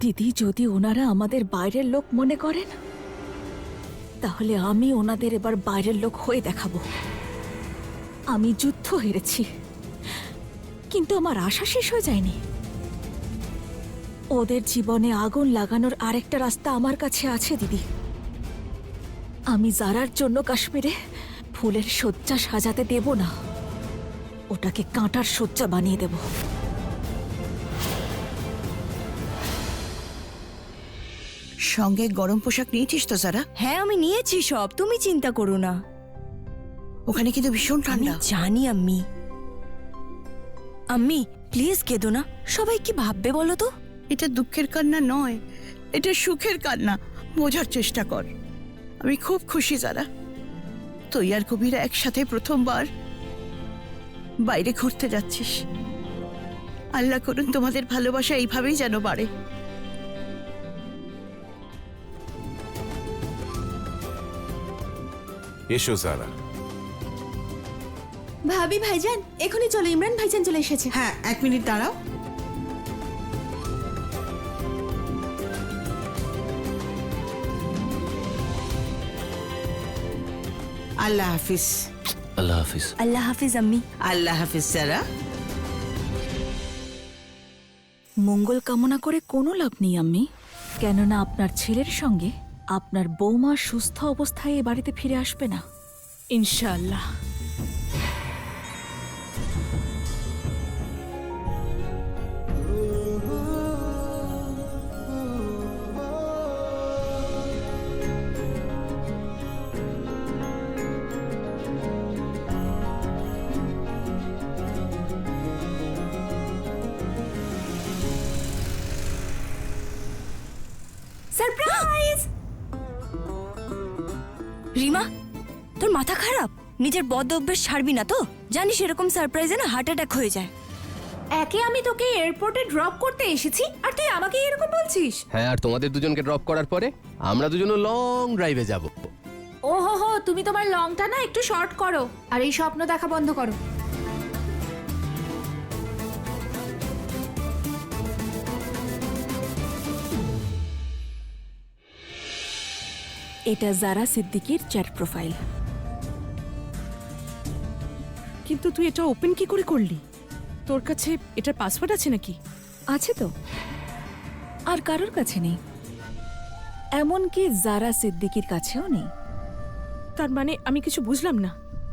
দিদি, যদি ওনারা আমাদের বাইরের লোক মনে করেন তাহলে আমি ওনাদের এবার বাইরের লোক হয়ে দেখাবো। আমি যুদ্ধ হেরেছি, কিন্তু আমার আশা শেষ হয়ে যায়নি। ওদের জীবনে আগুন লাগানোর আরেকটা রাস্তা আমার কাছে আছে দিদি। আমি জারার জন্য কাশ্মীরে ফুলের শয্যা সাজাতে দেব না, ওটাকে কাঁটার শয্যা বানিয়ে দেব। সঙ্গে গরম পোশাক নিয়েছিস তো যারা? হ্যাঁ আমি নিয়েছি সব, তুমি চিন্তা করো না। ওখানে কিন্তু ভীষণ আমি ঠান্ডা। জানি আম্মি। আম্মি প্লিজ কেঁদো না, সবাই কি ভাববে বলো তো? এটা দুঃখের কান্না নয়, এটা সুখের কান্না। বোঝার চেষ্টা কর। আমি খুব খুশি যারা তুই আর কবিরা একসাথে প্রথমবার বাইরে ঘুরতে যাচ্ছিস। আল্লাহ করুন তোমাদের ভালোবাসা এইভাবেই যেন বাড়ে। এসো যারা। ভাবি ভাইজান এখনই চলো, ইমরান ভাইজান চলে এসেছে। হ্যাঁ 1 মিনিট দাঁড়াও। আল্লাহ হাফিজ। আল্লাহ হাফিজ। আল্লাহ হাফিজ আম্মি। আল্লাহ হাফিজ যারা। মঙ্গল কামনা করে কোনো লাভ নেই আম্মি, কেননা আপনার ছেলের সঙ্গে আপনার বৌমা সুস্থ অবস্থায় এ বাড়িতে ফিরে আসবে না ইনশাআল্লাহ। সারপ্রাইজ! রিমা, তোর মাথা খারাপ? নিজের বদ অভ্যেস ছাড়বি না তো? জানিস এরকম সারপ্রাইজে না হার্ট অ্যাটাক হয়ে যায়। একে আমি তোকে এয়ারপোর্টে ড্রপ করতে এসেছি আর তুই আমাকে এরকম বলছিস? হ্যাঁ, আর তোমাদের দুজনকে ড্রপ করার পরে আমরা দুজনও লং ড্রাইভে যাব। ও হো হো, তুমি তোমার লংটা না একটু শর্ট করো আর এই স্বপ্ন দেখা বন্ধ করো। এটা জারা সিদ্দিকীর চ্যাট প্রোফাইল। কিন্তু তুই এটা ওপেন কি করে করলি? তোর কাছে এটার পাসওয়ার্ড আছে নাকি? আছে তো, আর কারোর কাছে নেই, এমনকি জারা সিদ্দিকীর কাছেও নেই। তার মানে আমি কিছু বুঝলাম না।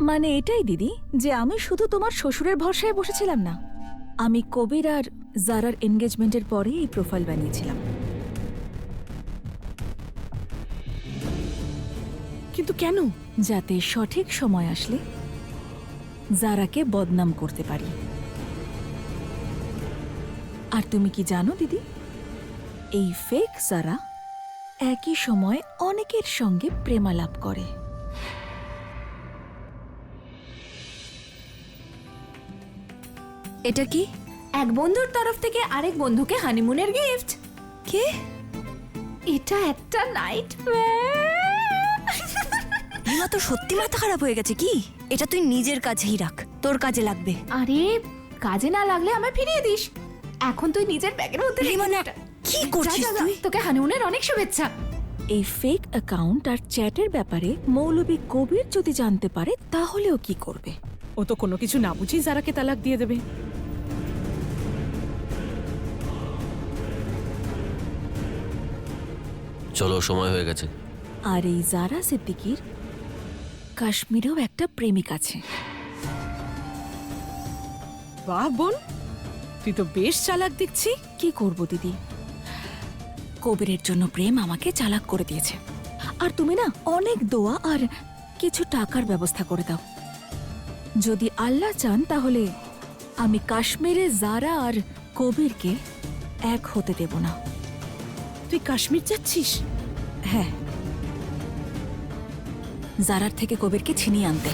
মানে এটাই দিদি যে আমি শুধু তোমার শ্বশুরের ভরসায় বসেছিলাম না, আমি কবির আর জারার এনগেজমেন্টের পরেই এই প্রোফাইল বানিয়েছিলাম। কিন্তু কেন? যাতে সঠিক সময় আসলে জারাকে বদনাম করতে পারি। আর তুমি কি জানো দিদি, এই ফেক জারা একই সময় অনেকের সঙ্গে প্রেমালাপ করে। এটা কি? এক বন্ধুর তরফ থেকে আরেক বন্ধুকে হানিমুনের গিফট। কে? এটা একটা নাইট। রিমা, তো সত্যি মাথা খারাপ হয়ে গেছে কি? এটা তুই নিজের কাছেই রাখ, তোর কাজে লাগবে। আরে কাজে না লাগলে আমায় ফিরিয়ে দিস। এখন তুই নিজের ব্যাগের মধ্যে রেখে রিমা, না, দে এটা। কি যা, করছিস যা, যা, তুই? তোকে হানিমুনের অনেক শুভেচ্ছা। এই ফেক অ্যাকাউন্ট আর চ্যাটের ব্যাপারে মৌলবী কবির যদি জানতে পারে তাহলেও কি করবে? ও তো কোনো কিছু না বুঝি জারাকে তালাক দিয়ে দেবে। চলো, সময় হয়ে গেছে। আর এই জারা সিদ্দিকীর কাশ্মীরেও একটা প্রেমিক আছে। বাহ বোন, তুই তো বেশ চালাক দেখছি। কি করব দিদি, কবিরের জন্য প্রেম আমাকে চালাক করে দিয়েছে। আর তুমি না অনেক দোয়া আর কিছু টাকার ব্যবস্থা করে দাও। যদি আল্লাহ চান তাহলে আমি কাশ্মীরে জারা আর কবিরকে এক হতে দেব না। তুই কাশ্মীর যাচ্ছিস? হ্যাঁ, জারার থেকে কবিরকে ছিনিয়ে আনতে।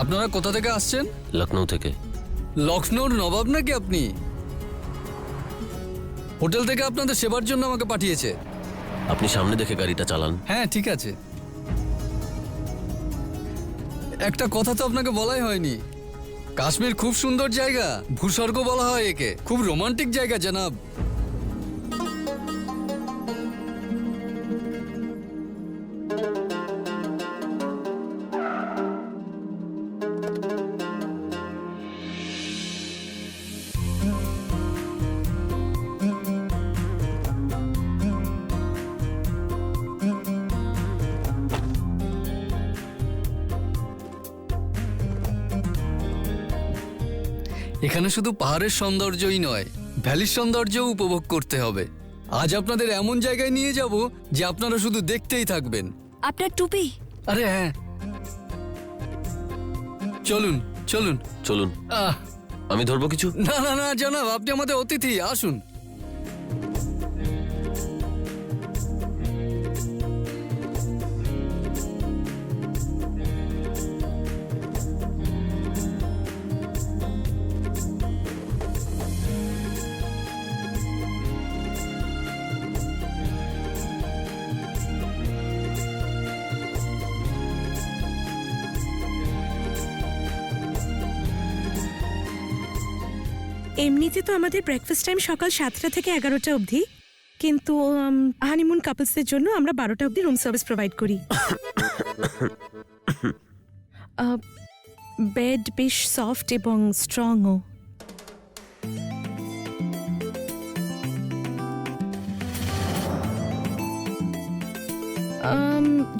আপনারা কোথা থেকে আসছেন? লখনৌ থেকে। লখনৌর নবাব নাকি আপনি? হোটেল থেকে আপনাদের সেবার জন্য আমাকে পাঠিয়েছে। আপনি সামনে দেখে গাড়িটা চালান। হ্যাঁ ঠিক আছে। একটা কথা তো আপনাকে বলাই হয়নি, কাশ্মীর খুব সুন্দর জায়গা, ভূস্বর্গ বলা হয় একে, খুব রোমান্টিক জায়গা জনাব। এখানে শুধু পাহাড়ের সৌন্দর্যই নয়, ভ্যালির সৌন্দর্যও উপভোগ করতে হবে। আজ আপনাদের এমন জায়গায় নিয়ে যাব যে আপনারা শুধু দেখতেই থাকবেন। আপনার টুপি। আরে হ্যাঁ, চলুন চলুন। চলুন। আহ, আমি ধরবো কিছু? না না না জনাব, আপনি আমাদের অতিথি, আসুন। এমনিতে তো আমাদের ব্রেকফাস্ট টাইম সকাল 7টা থেকে 11টা অবধি, কিন্তু হানিমুন কাপলসদের জন্য আমরা 12টা অবধি রুম সার্ভিস প্রোভাইড করি। বেড বেশ সফট এবং স্ট্রংও।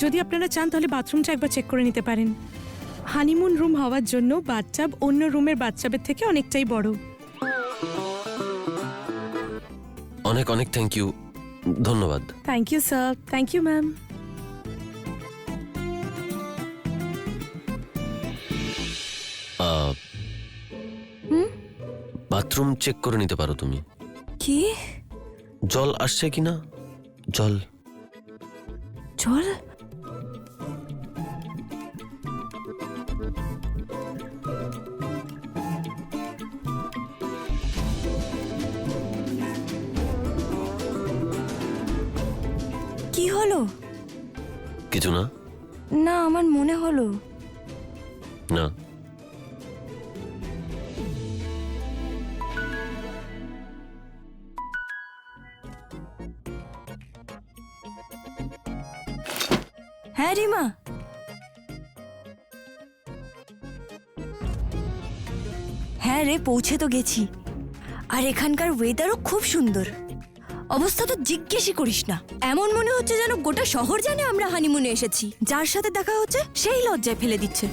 যদি আপনারা চান তাহলে বাথরুমটা একবার চেক করে নিতে পারেন। হানিমুন রুম হওয়ার জন্য বাথটাব অন্য রুমের বাথটাবের থেকে অনেকটাই বড়। অনেক অনেক থ্যাংক ইউ, ধন্যবাদ। Thank you sir. Thank you ma'am. Bathroom check করে নিতে পারো তুমি? কি? জল আসছে কিনা? জল জল? কি হলো? কিছু না। না, আমার মনে হলো। না। হ্যাঁ রিমা, হ্যাঁ রে, পৌঁছে তো গেছি। আর এখানকার ওয়েদারও খুব সুন্দর। অবস্থা তো জিজ্ঞেসই করিস না, এমন মনে হচ্ছে যেন গোটা শহর জানে আমরা হানিমুনে এসেছি। যার সাথে দেখা হচ্ছে সেই লজ্জায় ফেলে দিচ্ছে।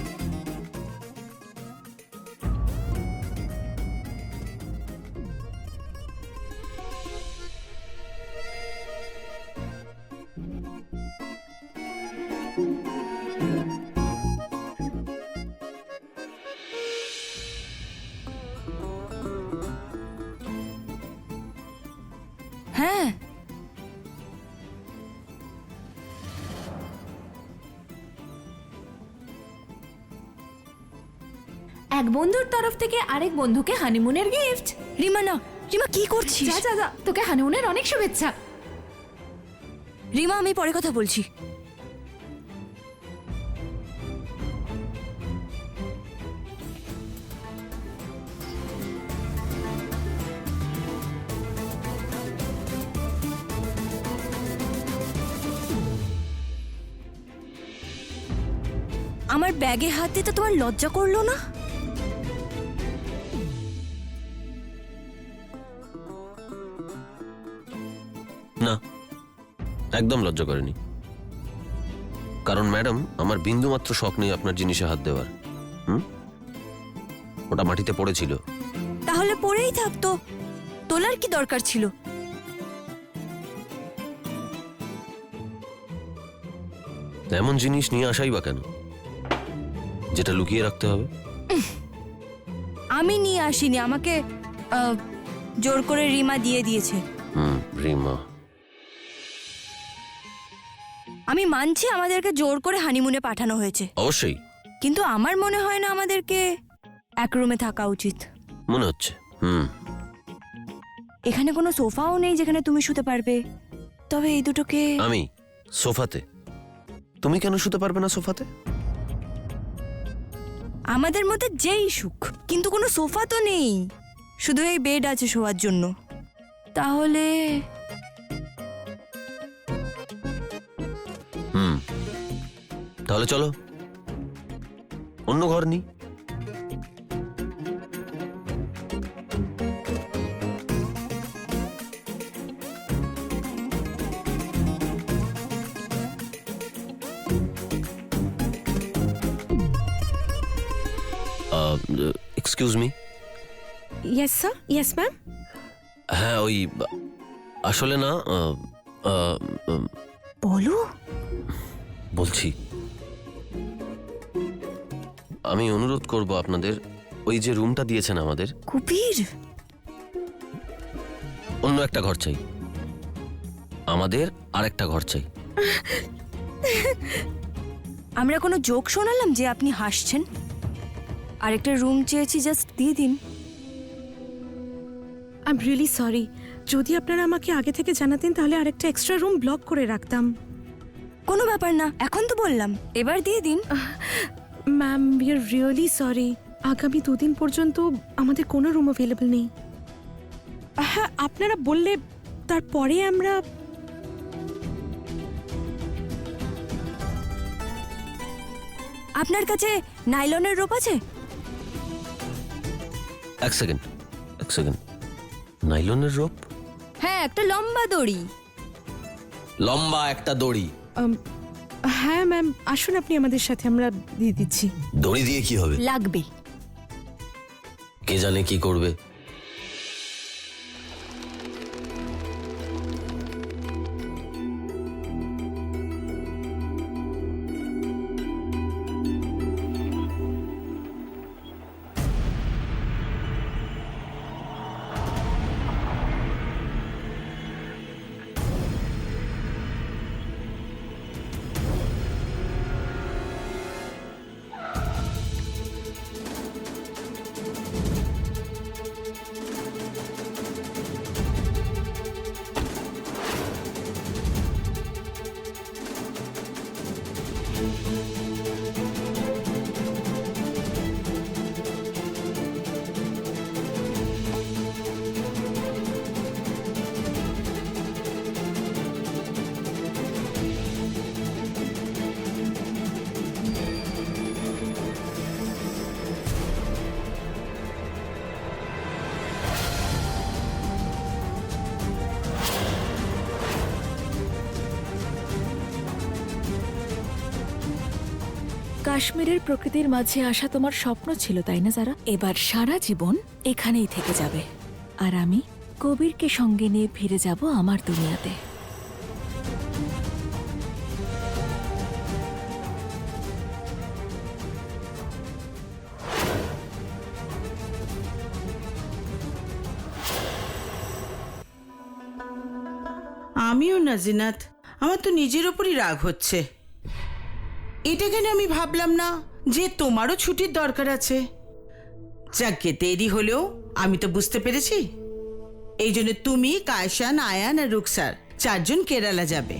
হ্যাঁ, এক বন্ধুর তরফ থেকে আরেক বন্ধুকে হানিমুনের গিফট। রিমা না, রিমা কি করছিস? যা যা যা, তোকে হানিমুনের অনেক শুভেচ্ছা। রিমা, আমি পরে কথা বলছি। আমার ব্যাগে হাত দিতে তোমার লজ্জা করলো না? না, একদম লজ্জা করেনি। কারণ ম্যাডাম, আমার বিন্দুমাত্র শখ নেই আপনার জিনিসে হাত দেওয়ার। ওটা মাটিতে পড়েছিল। তাহলে পড়েই থাকতো, তোলার কি দরকার ছিল? এমন জিনিস নিয়ে আসাই বা কেন, যেটা লুকিয়ে রাখতে হবে? আমি নিয়ে আসিনি, আমাকে জোর করে রিমা দিয়ে দিয়েছে। রিমা, আমি মানছি আমাদেরকে জোর করে হানিমুনে পাঠানো হয়েছে। অবশ্যই কিন্তু আমার মনে হয় না আমাদেরকে এক রুমে থাকা উচিত। মনে হচ্ছে। এখানে কোনো সোফাও নেই যেখানে তুমি শুতে পারবে। তবে এই দুটোকে আমি সোফাতে? তুমি কেন শুতে পারবে না সোফাতে? আমাদের মধ্যে যেই সুখ, কিন্তু কোনো সোফা তো নেই, শুধু এই বেড আছে শোয়ার জন্য। তাহলে তাহলে চলো অন্য ঘর নিই। Excuse me. Yes sir, yes ma'am. হ্যাঁ, ওই আসলে না বলো। বলছি, আমি অনুরোধ করব আপনাদের, ওই যে রুমটা দিয়েছেন আমাদের, কবির, অন্য একটা ঘর চাই। আমাদের আরেকটা ঘর চাই। আমরা কোনো জোক শোনালাম যে আপনি হাসছেন? আরেকটা রুম চেয়েছি, জাস্ট দিয়ে দিন। I am really sorry. যদি আপনারা আমাকে আগে থেকে জানাতেন তাহলে আরেকটা এক্সট্রা রুম ব্লক করে রাখতাম। কোনো ব্যাপার না, এখন তো বললাম, এবার দিয়ে দিন। Ma'am, we are really sorry. আগামী 2 দিন পর্যন্ত আমাদের কোনো রুম অ্যাভেলেবল নেই। হ্যাঁ, আপনারা বললে তারপরে আমরা। আপনার কাছে নাইলনের রোপ আছে? এক সেকেন্ড। নাইলনের রোপ? হ্যাঁ, একটা লম্বা দড়ি। লম্বা একটা দড়ি? হ্যাঁ ম্যাম, আসুন আপনি আমাদের সাথে, আমরা দিয়ে দিচ্ছি। দড়ি দিয়ে কি হবে? লাগবে। কে জানে কি করবে। কাশ্মীরের প্রকৃতির মাঝে আসা তোমার স্বপ্ন ছিল, তাই না যারা? এবার সারা জীবন এখানেই থেকে যাবে, আর আমি কবিরকে সঙ্গে নিয়ে ফিরে যাব আমার দুনিয়াতে। আমিও না জিনাত, আমার তো নিজের ওপরই রাগ হচ্ছে। এটা কেন আমি ভাবলাম না যে তোমারও ছুটির দরকার আছে। যাকে দেরি হলেও আমি তো বুঝতে পেরেছি, এই জন্য তুমি, কায়সান, আয়ান আর রুকসার 4 জন কেরালা যাবে।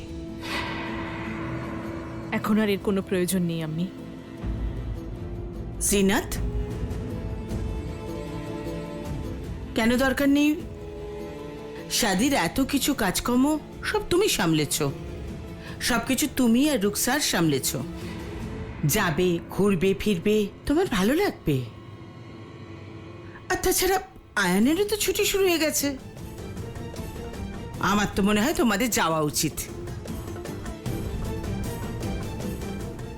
এখন আর এর কোনো প্রয়োজন নেই আম্মি। জিনাত, কেন দরকার নেই? শাদির এত কিছু কাজকর্ম সব তুমি সামলেছ, সবকিছু তুমি আর রুকসার সামলেছ। যাবে, ঘুরবে, ফিরবে, তোমার ভালো লাগবে। আর তাছাড়া আয়ানেরও তো ছুটি শুরু হয়ে গেছে। আমার তো মনে হয় তোমাদের যাওয়া উচিত।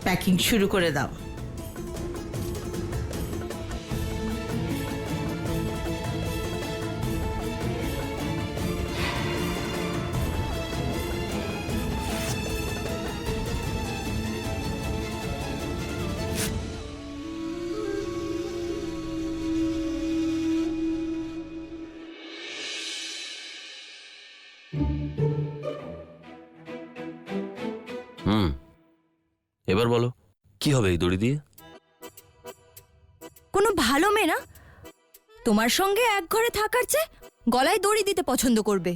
প্যাকিং শুরু করে দাও। এবার বলো, কি হবে এই দড়ি দিয়ে? কোনো ভালো মেয়ে না তোমার সঙ্গে এক ঘরে থাকার চেয়ে গলায় দড়ি দিতে পছন্দ করবে।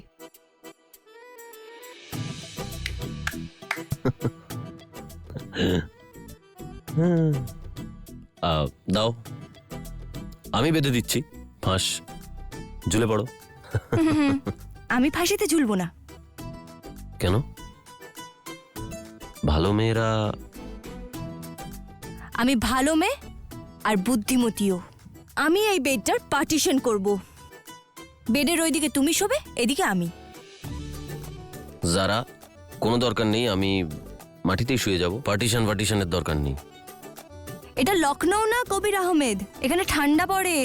দাও, আমি বেঁধে দিচ্ছি, ফাঁস, ঝুলে পড়ো। আমি ফাঁসিতে ঝুলবো না। কেন? ভালো মেয়েরা। আমি ভালো মেয়ে আর বুদ্ধিমতীও। আমি এই বেডটার পার্টিশন করব। বেডের ওইদিকে তুমি শোবে, এদিকে আমি। যারা, কোনো দরকার নেই, আমি মাটিতেই শুয়ে যাব। পার্টিশনের দরকার নেই। এটা লখনৌ না কবির আহমেদ, এখানে ঠান্ডা পড়ে।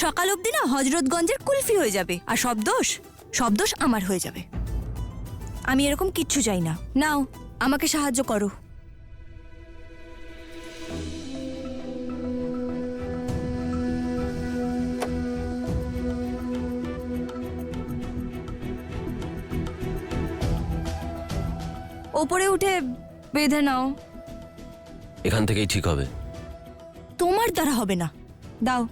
সকাল অবধি না হজরতগঞ্জের কুলফি হয়ে যাবে, আর সব দোষ আমার হয়ে যাবে। আমি এরকম কিচ্ছু চাই না। নাও, আমাকে সাহায্য করো। ওপরে উঠে বেঁধে নাও। এখান থেকেই ঠিক হবে। তোমার দ্বারা হবে না, দাও।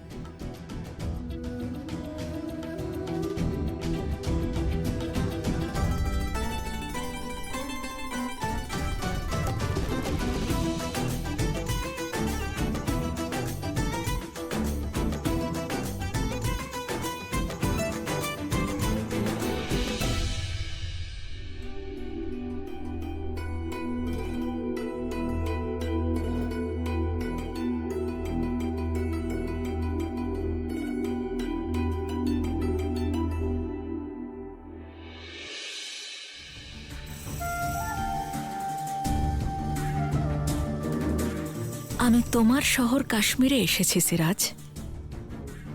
আমি তোমার শহর কাশ্মীরে এসেছি সিরাজ।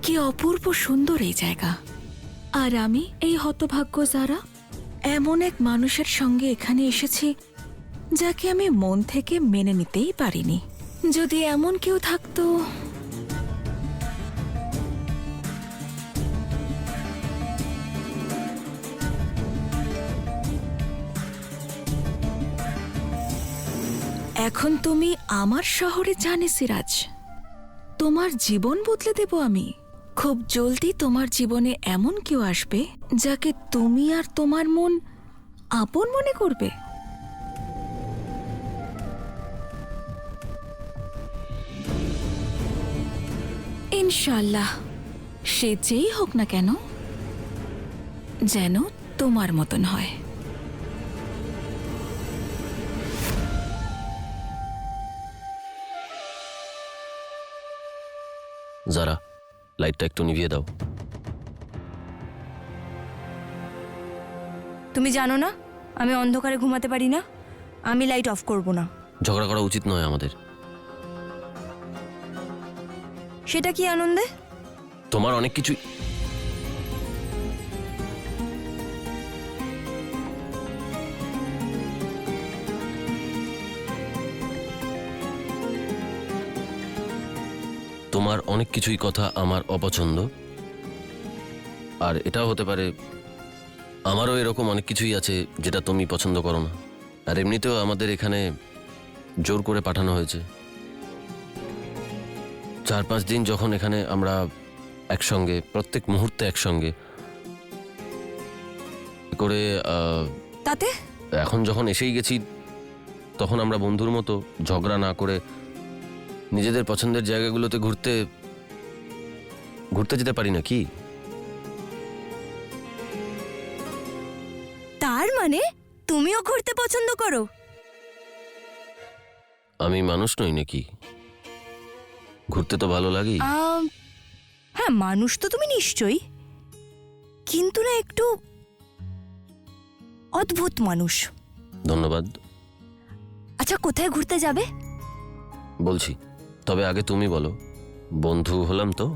কি অপূর্ব সুন্দর এই জায়গা। আর আমি এই হতভাগ্য যারা এমন এক মানুষের সঙ্গে এখানে এসেছি যাকে আমি মন থেকে মেনে নিতেই পারিনি। যদি এমন কেউ থাকতো। এখন তুমি আমার শহরে জানে সিরাজ, তোমার জীবন বদলে দেব আমি। খুব জলদি তোমার জীবনে এমন কেউ আসবে যাকে তুমি আর তোমার মন আপন মনে করবে। ইনশাল্লাহ, সে যেই হোক না কেন, যেন তোমার মতন হয়। যারা, লাইটটা একটু নিভিয়ে দাও। তুমি জানো না আমি অন্ধকারে ঘুমাতে পারি না। আমি লাইট অফ করব না। ঝগড়া করা উচিত নয় আমাদের। সেটা কি আনন্দে? তোমার অনেক কিছু। তোমার অনেক কিছুই কথা আমার অপছন্দ, আর এটাও হতে পারে আমারও এরকম অনেক কিছুই আছে যেটা তুমি পছন্দ করো না। আর এমনিতেও আমাদের এখানে জোর করে পাঠানো হয়েছে। 4-5 দিন যখন এখানে আমরা একসঙ্গে, প্রত্যেক মুহূর্তে একসঙ্গে করে, তাতে এখন যখন এসেই গেছি তখন আমরা বন্ধুর মতো ঝগড়া না করে নিজেদের পছন্দের জায়গাগুলোতে ঘুরতে যেতে পারি না কি? তার মানে তুমিও ঘুরতে পছন্দ করো? আমি মানুষ নই নাকি? ঘুরতে তো ভালো লাগে। হ্যাঁ, মানুষ তো তুমি নিশ্চয়ই, কিন্তু না একটু অদ্ভুত মানুষ। ধন্যবাদ। আচ্ছা, কোথায় ঘুরতে যাবে? বলছি, তবে আগে তুমি বলো। বন্ধু হলাম তো?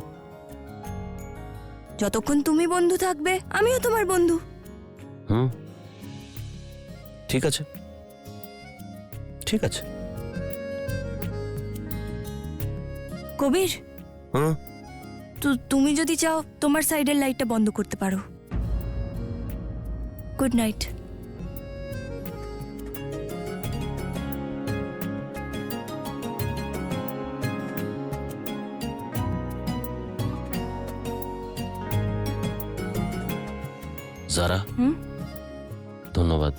যতক্ষণ তুমি বন্ধু থাকবে আমিও তোমার বন্ধু। ঠিক আছে, ঠিক আছে। কবির, তুমি যদি চাও তোমার সাইডের লাইটটা বন্ধ করতে পারো। Good night. যারা হুম? ধন্যবাদ।